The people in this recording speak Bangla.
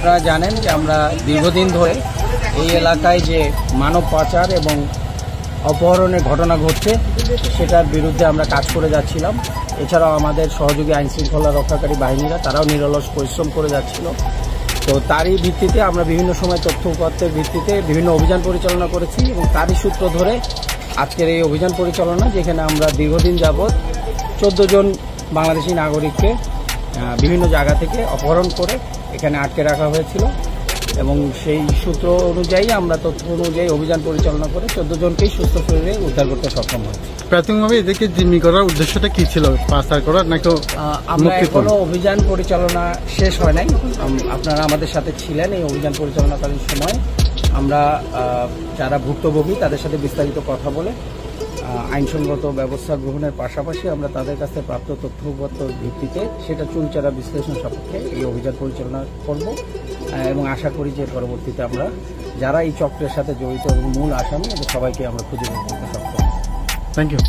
আপনারা জানেন যে আমরা দীর্ঘদিন ধরে এই এলাকায় যে মানব পাচার এবং অপহরণের ঘটনা ঘটছে সেটার বিরুদ্ধে আমরা কাজ করে যাচ্ছিলাম। এছাড়াও আমাদের সহযোগী আইনশৃঙ্খলা রক্ষাকারী বাহিনীরা তারাও নিরলস পরিশ্রম করে যাচ্ছিল। তো তারই ভিত্তিতে আমরা বিভিন্ন সময় তথ্য উপাত্তের ভিত্তিতে বিভিন্ন অভিযান পরিচালনা করেছি এবং তারই সূত্র ধরে আজকের এই অভিযান পরিচালনা, যেখানে আমরা দীর্ঘদিন যাবৎ 14 জন বাংলাদেশি নাগরিককে বিভিন্ন জায়গা থেকে অপহরণ করে এখানে আটকে রাখা হয়েছিল এবং সেই সূত্র অনুযায়ী আমরা তথ্য অনুযায়ী অভিযান পরিচালনা করে 14 জনকেই সুস্থ শরীরে উদ্ধার করতে সক্ষম হয়েছি। প্রাথমিকভাবে এদেরকে জিম্মি করার উদ্দেশ্যটা কি ছিল? পাচার করার নাকি? আমরা এখনো অভিযান পরিচালনা শেষ হয় নাই। আপনারা আমাদের সাথে ছিলেন এই অভিযান পরিচালনাকালীন সময়। আমরা যারা ভুক্তভোগী তাদের সাথে বিস্তারিত কথা বলে আইনসঙ্গত ব্যবস্থা গ্রহণের পাশাপাশি আমরা তাদের কাছে প্রাপ্ত তথ্যপত্রের ভিত্তিতে সেটা চুলচারা বিশ্লেষণ সাপেক্ষে এই অভিযান পরিচালনা করব এবং আশা করি যে পরবর্তীতে আমরা যারা এই চক্রের সাথে জড়িত এবং মূল আসামি এদের সবাইকে আমরা খুঁজে বের করতে সক্ষম। Thank you.